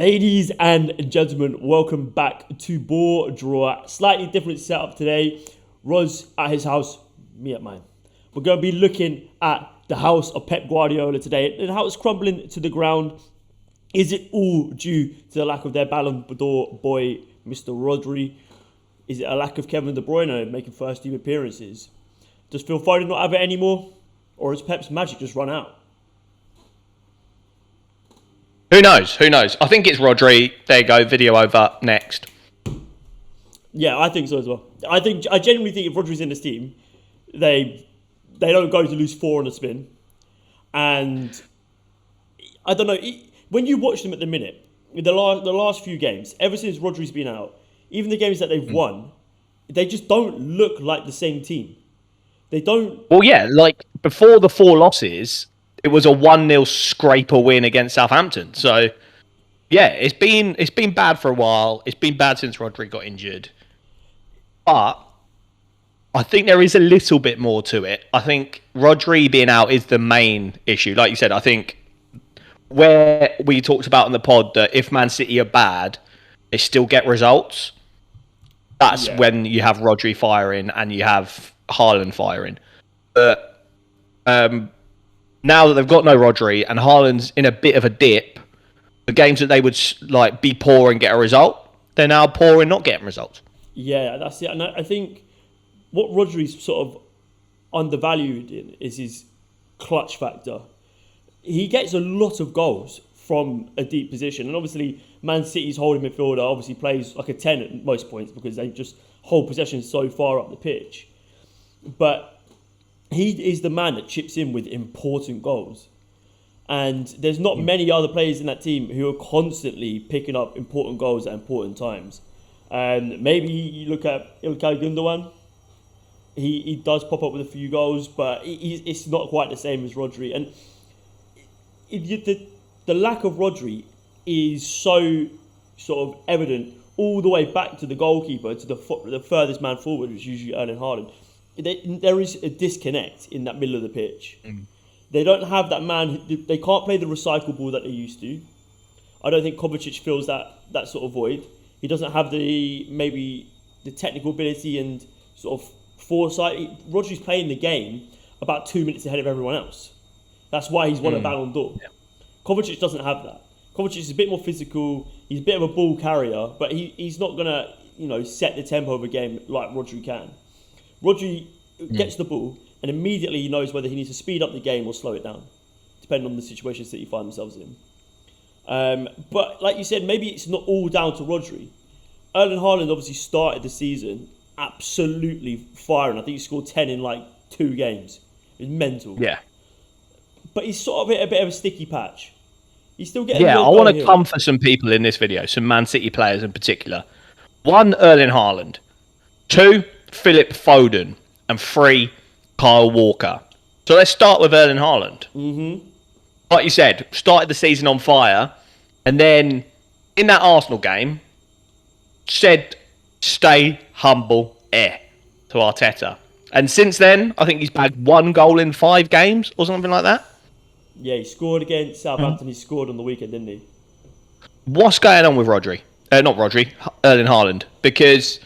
Ladies and gentlemen, welcome back to BoreDraw. Slightly different setup today. Roz at his house, me at mine. We're going to be looking at the house of Pep Guardiola today and how it's crumbling to the ground. Is it all due to the lack of their Ballon d'Or boy, Mr. Rodri? Is it a lack of Kevin De Bruyne making first team appearances? Does Phil Foden not have it anymore? Or has Pep's magic just run out? Who knows? I think it's Rodri. There you go. Video over. Next. Yeah, I think so as well. I genuinely think if Rodri's in this team, they don't go to lose 4 on a spin. And I don't know, when you watch them at the minute, the last few games, ever since Rodri's been out, even the games that they've won, they just don't look like the same team. They don't. Well, yeah, like before the 4 losses, it was a 1-0 scraper win against Southampton. So, yeah, it's been bad for a while. It's been bad since Rodri got injured. But I think there is a little bit more to it. I think Rodri being out is the main issue. Like you said, I think where we talked about in the pod that if Man City are bad, they still get results. That's when you have Rodri firing and you have Haaland firing. But now that they've got no Rodri and Haaland's in a bit of a dip, the games that they would like be poor and get a result, they're now poor and not getting results. Yeah, that's it. And I think what Rodri's sort of undervalued in is his clutch factor. He gets a lot of goals from a deep position. And obviously, Man City's holding midfielder obviously plays like a 10 at most points because they just hold possession so far up the pitch. But he is the man that chips in with important goals. And there's not many other players in that team who are constantly picking up important goals at important times. And maybe you look at Ilkay Gundogan. He does pop up with a few goals, but it's not quite the same as Rodri. And the lack of Rodri is so sort of evident all the way back to the goalkeeper, to the furthest man forward, which is usually Erling Haaland. There is a disconnect in that middle of the pitch. They don't have that man. They can't play the recycle ball that they used to. I don't think Kovacic fills that sort of void. He doesn't have the technical ability and sort of foresight. Rodri's playing the game about 2 minutes ahead of everyone else. That's why he's won a Ballon d'Or. Yeah. Kovacic doesn't have that. Kovacic is a bit more physical. He's a bit of a ball carrier, but he's not gonna set the tempo of a game like Rodri can. Rodri gets the ball and immediately he knows whether he needs to speed up the game or slow it down, depending on the situations that you find themselves in. But like you said, maybe it's not all down to Rodri. Erling Haaland obviously started the season absolutely firing. I think he scored 10 in like 2 games. It was mental. Yeah. But he's sort of hit a bit of a sticky patch. He's still getting. Yeah, I want to comfort some people in this video, some Man City players in particular. 1, Erling Haaland. 2, Philip Foden. And 3, Kyle Walker. So let's start with Erling Haaland. Mm-hmm. Like you said, started the season on fire, and then in that Arsenal game, said, "Stay humble, to Arteta." And since then, I think he's bagged 1 goal in 5 games or something like that. Yeah, he scored against Southampton. He scored on the weekend, didn't he? What's going on with Rodri? Not Rodri, Erling Haaland. Because,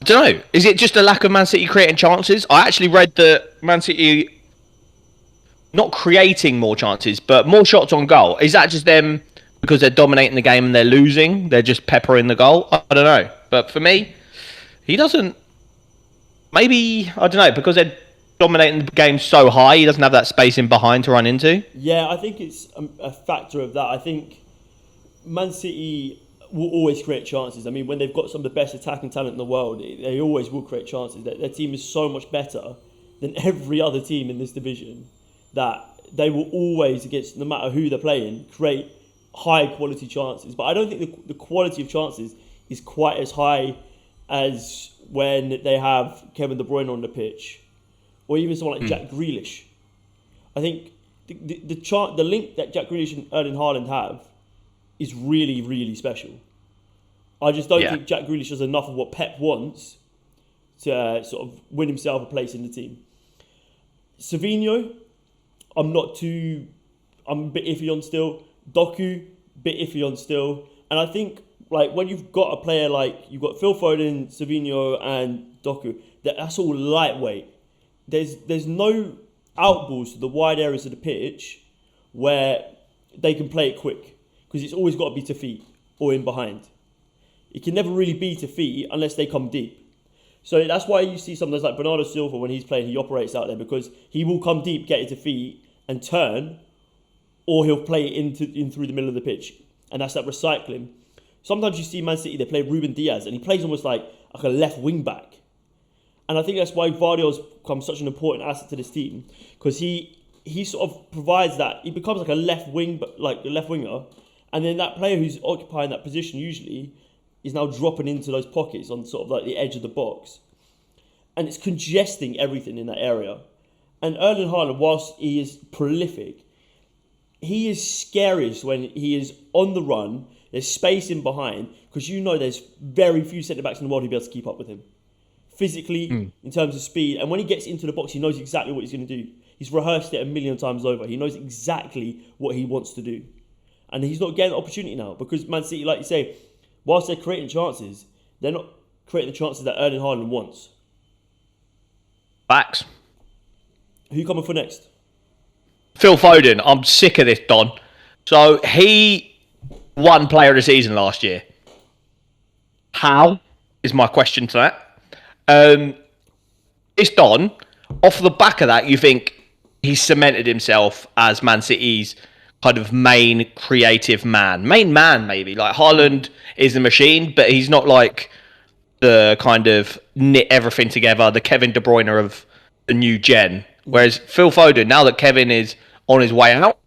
I don't know, is it just a lack of Man City creating chances? I actually read that Man City not creating more chances, but more shots on goal. Is that just them because they're dominating the game and they're losing? They're just peppering the goal? I don't know. But for me, he doesn't. Maybe, I don't know, because they're dominating the game so high, he doesn't have that space in behind to run into. Yeah, I think it's a factor of that. I think Man City will always create chances. I mean, when they've got some of the best attacking talent in the world, they always will create chances. Their team is so much better than every other team in this division that they will always, against no matter who they're playing, create high quality chances. But I don't think the quality of chances is quite as high as when they have Kevin De Bruyne on the pitch, or even someone like Jack Grealish. I think the link that Jack Grealish and Erling Haaland have is really, really special. I just don't think Jack Grealish does enough of what Pep wants to sort of win himself a place in the team. Savinho, I'm a bit iffy on still. Doku, bit iffy on still. And I think like when you've got a player like you've got Phil Foden, Savinho, and Doku, that's all lightweight. There's no outballs to the wide areas of the pitch where they can play it quick because it's always got to be to feet or in behind. It can never really be to feet unless they come deep. So that's why you see sometimes like Bernardo Silva when he's playing, he operates out there because he will come deep, get it to feet and turn, or he'll play it in through the middle of the pitch. And that's that recycling. Sometimes you see Man City, they play Ruben Diaz and he plays almost like a left wing back. And I think that's why Guardiola's become such an important asset to this team because he sort of provides that. He becomes like a left winger, and then that player who's occupying that position usually is now dropping into those pockets on sort of like the edge of the box, and it's congesting everything in that area. And Erling Haaland, whilst he is prolific, he is scariest when he is on the run. There's space in behind because there's very few centre backs in the world who'll be able to keep up with him. Physically, in terms of speed, and when he gets into the box, he knows exactly what he's going to do. He's rehearsed it a million times over. He knows exactly what he wants to do, and he's not getting the opportunity now because Man City, like you say, whilst they're creating chances, they're not creating the chances that Erling Haaland wants. Facts. Who coming for next? Phil Foden. I'm sick of this, Don. So he won Player of the Season last year. How is my question to that? It's Don. Off the back of that, you think he's cemented himself as Man City's kind of main creative man. Main man, maybe. Like, Haaland is a machine, but he's not like the kind of knit everything together, the Kevin De Bruyne of the new gen. Whereas Phil Foden, now that Kevin is on his way out,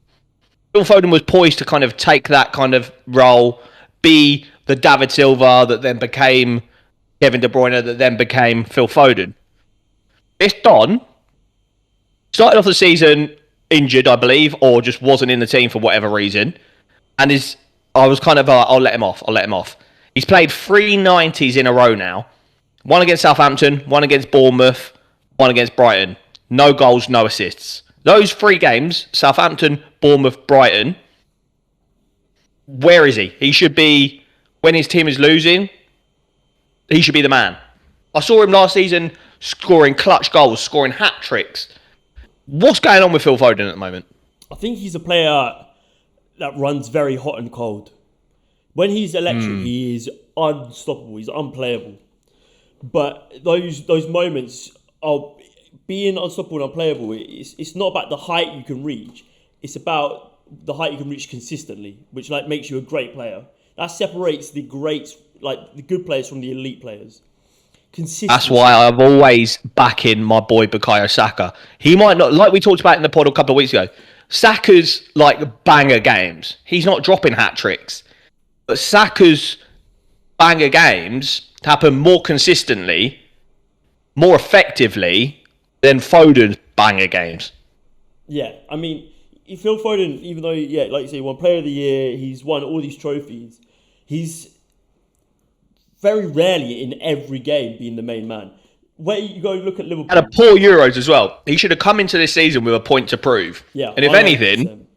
Phil Foden was poised to kind of take that kind of role, be the David Silva that then became Kevin De Bruyne, that then became Phil Foden. This Don started off the season injured, I believe, or just wasn't in the team for whatever reason. And I was kind of I'll let him off. He's played 390s in a row now. One against Southampton, one against Bournemouth, one against Brighton. No goals, no assists. Those 3 games, Southampton, Bournemouth, Brighton, where is he? He should be, when his team is losing, he should be the man. I saw him last season scoring clutch goals, scoring hat-tricks. What's going on with Phil Foden at the moment? I think he's a player that runs very hot and cold. When he's electric, he is unstoppable. He's unplayable. But those moments of being unstoppable and unplayable, it's not about the height you can reach. It's about the height you can reach consistently, which like makes you a great player. That separates the greats, like the good players, from the elite players. That's why I've always backing my boy Bukayo Saka. He might not, like we talked about in the pod a couple of weeks ago, Saka's like banger games. He's not dropping hat-tricks. But Saka's banger games happen more consistently, more effectively than Foden's banger games. Yeah, I mean, Phil Foden, even though, like you say, he won Player of the Year, he's won all these trophies, he's very rarely in every game being the main man. Where you go look at Liverpool. And a poor Euros as well. He should have come into this season with a point to prove. Yeah, and if 100%. Anything,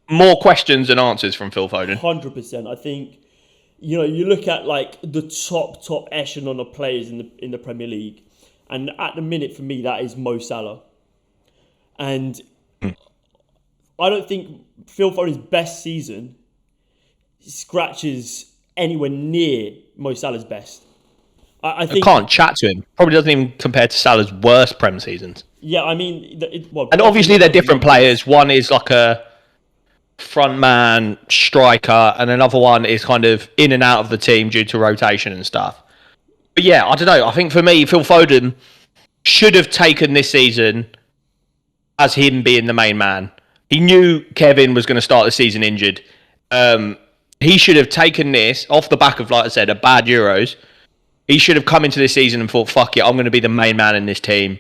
more questions than answers from Phil Foden. 100%. I think, you look at like the top echelon of players in the Premier League, and at the minute for me that is Mo Salah. And I don't think Phil Foden's best season scratches anywhere near Mo Salah's best. I think I can't chat to him. Probably doesn't even compare to Salah's worst Prem seasons. Yeah, I mean, and obviously they're different players. One is like a front man striker, and another one is kind of in and out of the team due to rotation and stuff. But yeah, I don't know. I think for me, Phil Foden should have taken this season as him being the main man. He knew Kevin was going to start the season injured. He should have taken this off the back of, like I said, a bad Euros. He should have come into this season and thought, fuck it, I'm going to be the main man in this team.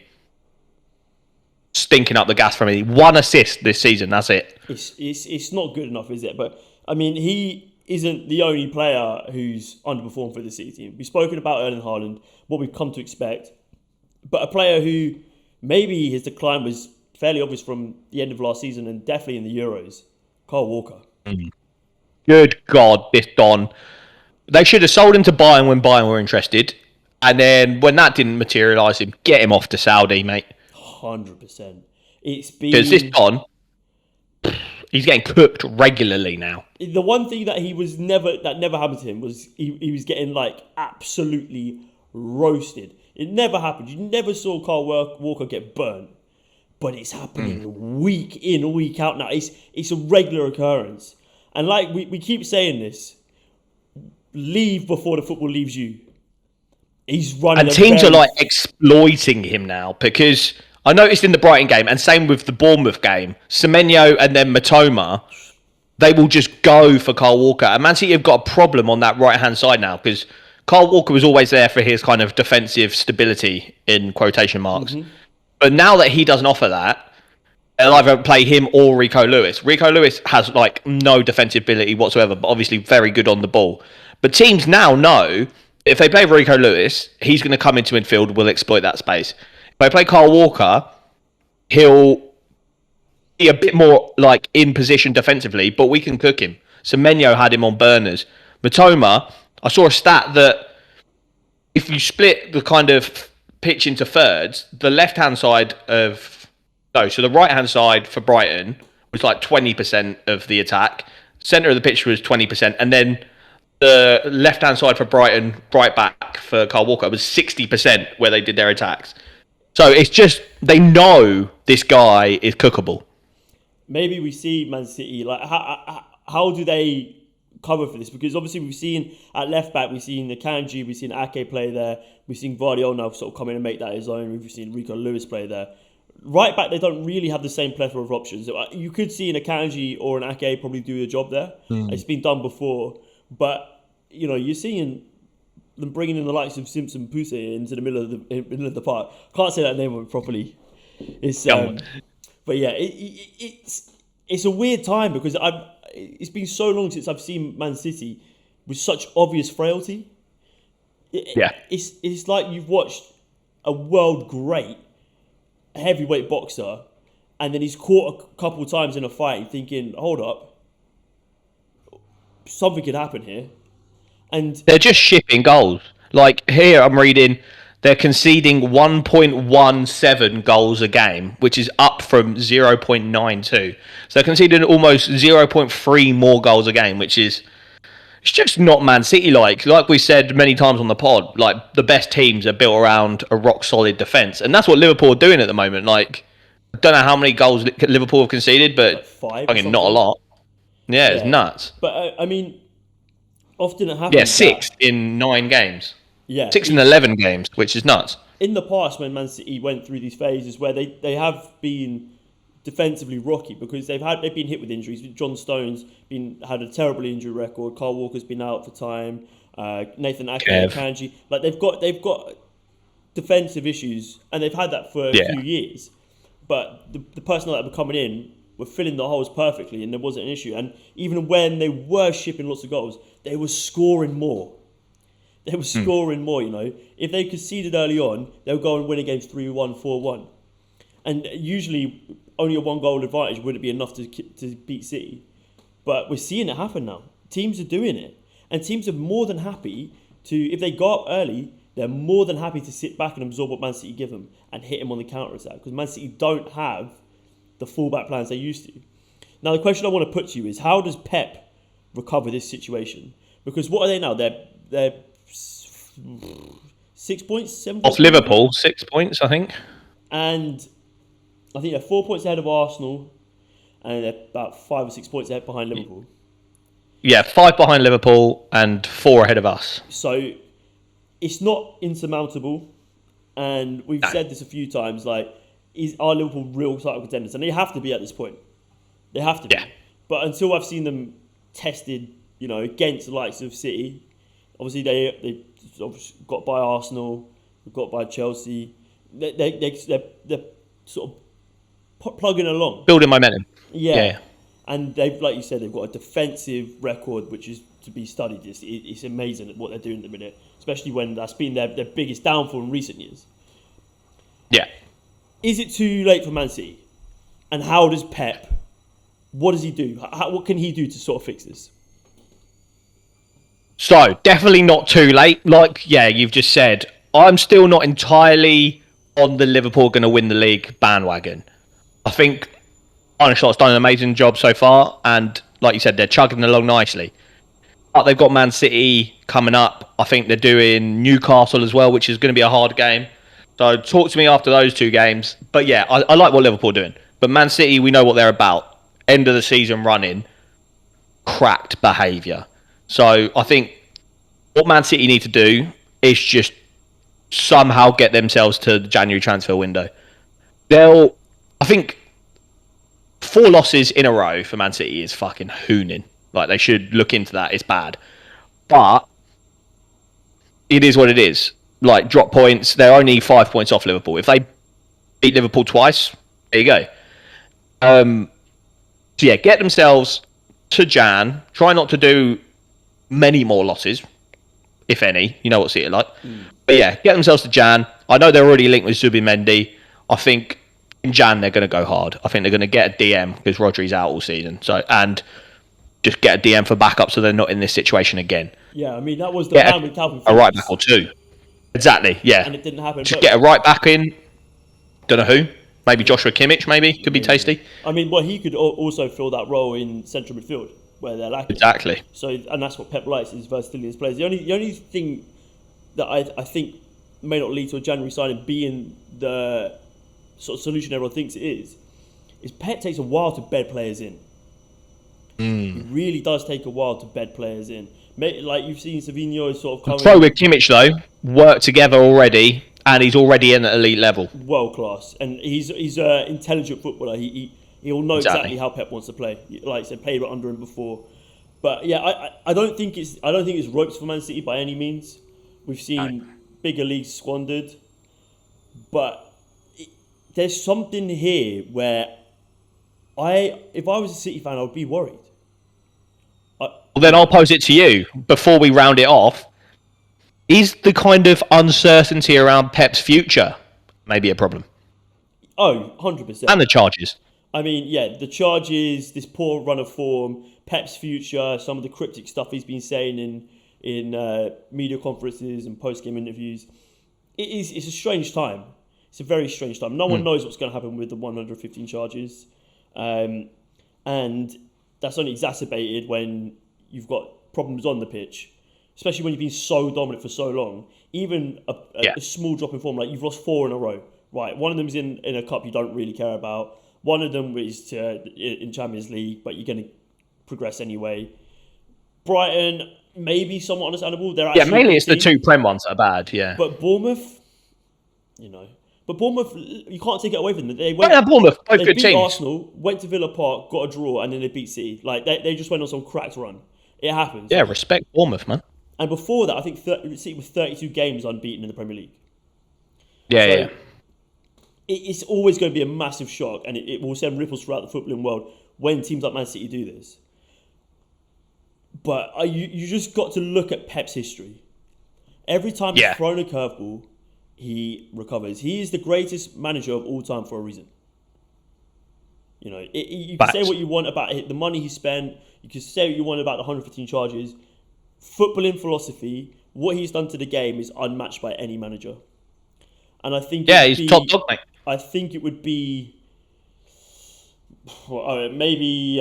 Stinking up the gas for me. 1 assist this season, that's it. It's not good enough, is it? But, I mean, he isn't the only player who's underperformed for the City team. We've spoken about Erling Haaland, what we've come to expect. But a player who maybe his decline was fairly obvious from the end of last season and definitely in the Euros, Kyle Walker. Good God, this Don. They should have sold him to Bayern when Bayern were interested. And then when that didn't materialise him, get him off to Saudi, mate. 100%. It's Because this been Don, he's getting cooked regularly now. the one thing that never happened to him was he was getting like absolutely roasted. It never happened. You never saw Carl Walker get burnt, but it's happening week in, week out now. It's a regular occurrence, and like we keep saying this, leave before the football leaves you. He's running, and teams are like exploiting him now, because I noticed in the Brighton game, and same with the Bournemouth game, Semenyo and then Matoma, they will just go for Kyle Walker. And Man City have got a problem on that right-hand side now, because Kyle Walker was always there for his kind of defensive stability, in quotation marks. But now that he doesn't offer that, they'll either play him or Rico Lewis. Rico Lewis has like no defensive ability whatsoever, but obviously very good on the ball. But teams now know if they play Rico Lewis, he's going to come into midfield, will exploit that space. If they play Kyle Walker, he'll be a bit more like in position defensively, but we can cook him. Semenyo had him on burners. Matoma, I saw a stat that if you split the kind of pitch into thirds, the left-hand side so the right-hand side for Brighton was like 20% of the attack. Centre of the pitch was 20%, and then the left-hand side for Brighton, right back for Kyle Walker, was 60% where they did their attacks. So it's just, they know this guy is cookable. Maybe we see Man City, like, how do they cover for this? Because obviously we've seen at left back, we've seen the Kanji, we've seen Ake play there, we've seen Guardiola now sort of come in and make that his own, we've seen Rico Lewis play there. Right back, they don't really have the same plethora of options. You could see an Akanji or an Ake probably do the job there. It's been done before. But, you know, you're seeing them bringing in the likes of Simpson Puse into the middle of the park. Can't say that name properly. It's but yeah, it's a weird time, because it's been so long since I've seen Man City with such obvious frailty. It's like you've watched a world great heavyweight boxer, and then he's caught a couple of times in a fight, thinking, "Hold up, something could happen here." And they're just shipping goals. Like here, I'm reading they're conceding 1.17 goals a game, which is up from 0.92. So they're conceding almost 0.3 more goals a game, which is it's just not Man City like. Like we said many times on the pod, like the best teams are built around a rock solid defence, and that's what Liverpool are doing at the moment. Like I don't know how many goals Liverpool have conceded, but like fucking not a lot. Yeah, it's nuts. But I mean, often it happens. Yeah, 6 in 9 games. Yeah, 6 in 11 games, which is nuts. In the past, when Man City went through these phases where they have been defensively rocky, because they've been hit with injuries. John Stones had a terrible injury record. Kyle Walker's been out for time. Nathan Ake, Kanji, like they've got defensive issues, and they've had that for a few years. But the personnel that were coming in were filling the holes perfectly, and there wasn't an issue. And even when they were shipping lots of goals, they were scoring more. They were scoring more, you know. If they conceded early on, they would go and win against 3-1, 4-1. And usually, only a 1-goal advantage wouldn't be enough to beat City. But we're seeing it happen now. Teams are doing it. And teams are more than happy to, if they go up early, they're more than happy to sit back and absorb what Man City give them and hit them on the counter-attack. Because Man City don't have the fullback plans they used to. Now, the question I want to put to you is, how does Pep recover this situation? Because what are they now? They're 6 points, 7 points? Off Liverpool, 6 points, I think. And I think they're 4 points ahead of Arsenal, and they're about 5 or 6 points ahead behind Liverpool. Yeah, 5 behind Liverpool and 4 ahead of us. So it's not insurmountable, and we've said this a few times, like, are Liverpool real title contenders? And they have to be at this point. They have to be. Yeah. But until I've seen them tested, you know, against the likes of City, obviously they got by Arsenal, got by Chelsea. They're sort of plugging along, building momentum. Yeah. And they've, like you said, they've got a defensive record which is to be studied. It's amazing what they're doing at the minute, especially when that's been their biggest downfall in recent years. Yeah. Is it too late for Man City? And how does Pep? What does he do? What can he do to sort of fix this? So, definitely not too late. Like, yeah, you've just said, I'm still not entirely on the Liverpool going to win the league bandwagon. I think Arne Slot's done an amazing job so far, and like you said, they're chugging along nicely. But they've got Man City coming up. I think they're doing Newcastle as well, which is going to be a hard game. So talk to me after those two games. But yeah, I like what Liverpool are doing. But Man City, we know what they're about. End of the season running, cracked behaviour. So I think what Man City need to do is just somehow get themselves to the January transfer window. I think 4 losses in a row for Man City is fucking hooning. Like, they should look into that. It's bad. But it is what it is. Like, drop points. They're only 5 points off Liverpool. If they beat Liverpool twice, there you go. So, yeah, get themselves to Jan. Try not to do many more losses, if any. You know what City are like. But, yeah, get themselves to Jan. I know they're already linked with Zubimendi. I think in Jan they're going to go hard. I think they're going to get a DM because Rodri's out all season. So, and just get a DM for backup so they're not in this situation again. Yeah, I mean, that was the plan with Calvin Phillips. A right back or two. Exactly, yeah. And it didn't happen. Just get a right back in. Don't know who. Maybe Joshua Kimmich, maybe. Could be tasty. I mean, well, he could also fill that role in central midfield where they're lacking. Exactly. So, and that's what Pep likes, is versatility as players. The only thing that I think may not lead to a January signing being the sort of solution everyone thinks it is Pep takes a while to bed players in. It really does take a while to bed players in. Like you've seen Savinho sort of coming. Throw with Kimmich though, work together already, and he's already in at elite level. World class, and he's an intelligent footballer. He'll know exactly how Pep wants to play. Like I said, played under him before. But yeah, I don't think it's ropes for Man City by any means. We've seen bigger leagues squandered, but there's something here where if I was a City fan, I would be worried. Well, then I'll pose it to you before we round it off. Is the kind of uncertainty around Pep's future maybe a problem? Oh, 100%. And the charges. I mean, yeah, the charges, this poor run of form, Pep's future, some of the cryptic stuff he's been saying in media conferences and post-game interviews. It's a strange time. It's a very strange time. No one knows what's going to happen with the 115 charges. And that's only exacerbated when you've got problems on the pitch, especially when you've been so dominant for so long. Even a small drop in form, like you've lost 4 in a row. Right, one of them's in a cup you don't really care about. One of them is in Champions League, but you're going to progress anyway. Brighton, maybe somewhat understandable. They're actually mainly it's the 2 Prem ones that are bad, yeah. But Bournemouth, you can't take it away from them. Bournemouth, both they good beat teams. Arsenal, went to Villa Park, got a draw, and then they beat City. Like they just went on some cracked run. It happens. Yeah, respect Bournemouth, man. And before that, I think City was 32 games unbeaten in the Premier League. Yeah. It's always going to be a massive shock, and it will send ripples throughout the footballing world when teams like Man City do this. But you just got to look at Pep's history. Every time he's thrown a curveball, he recovers. He is the greatest manager of all time for a reason. You can say what you want about the money he spent. You can say what you want about the 115 charges. Footballing philosophy, what he's done to the game is unmatched by any manager. And I think he's top dog, mate. I think it would be maybe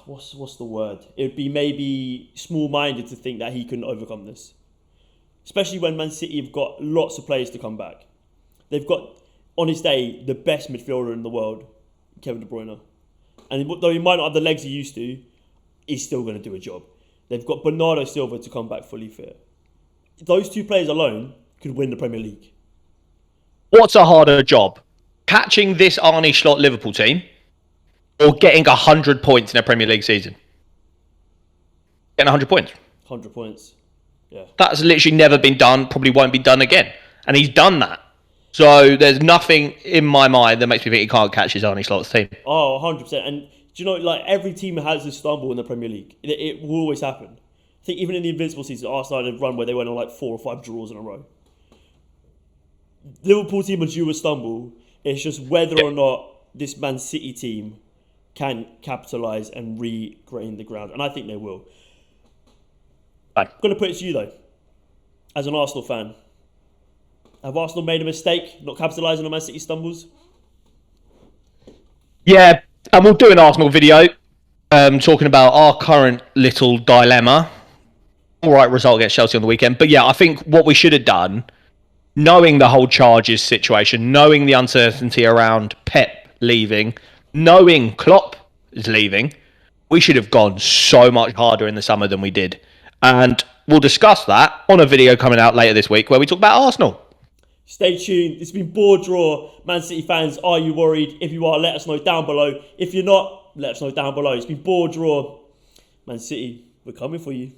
what's the word? It would be maybe small-minded to think that he couldn't overcome this. Especially when Man City have got lots of players to come back. They've got, on his day, the best midfielder in the world, Kevin De Bruyne. And though he might not have the legs he used to, he's still going to do a job. They've got Bernardo Silva to come back fully fit. Those 2 players alone could win the Premier League. What's a harder job? Catching this Arne Slot Liverpool team or getting 100 points in a Premier League season? Getting 100 points. 100 points. Yeah. That's literally never been done, probably won't be done again. And he's done that. So there's nothing in my mind that makes me think he can't catch his Arne Slot's team. Oh, 100%. And do you know, like every team has a stumble in the Premier League. It will always happen. I think even in the Invincible season, Arsenal had a run where they went on like 4 or 5 draws in a row. Liverpool team are due a stumble. It's just whether or not this Man City team can capitalise and regain the ground. And I think they will. Fine. I'm going to put it to you though, as an Arsenal fan. Have Arsenal made a mistake not capitalising on Man City stumbles? Yeah, and we'll do an Arsenal video talking about our current little dilemma. All right, result against Chelsea on the weekend. But yeah, I think what we should have done, knowing the whole charges situation, knowing the uncertainty around Pep leaving, knowing Klopp is leaving, we should have gone so much harder in the summer than we did. And we'll discuss that on a video coming out later this week where we talk about Arsenal. Stay tuned. It's been BoreDraw. Man City fans, are you worried? If you are, let us know down below. If you're not, let us know down below. It's been BoreDraw. Man City, we're coming for you.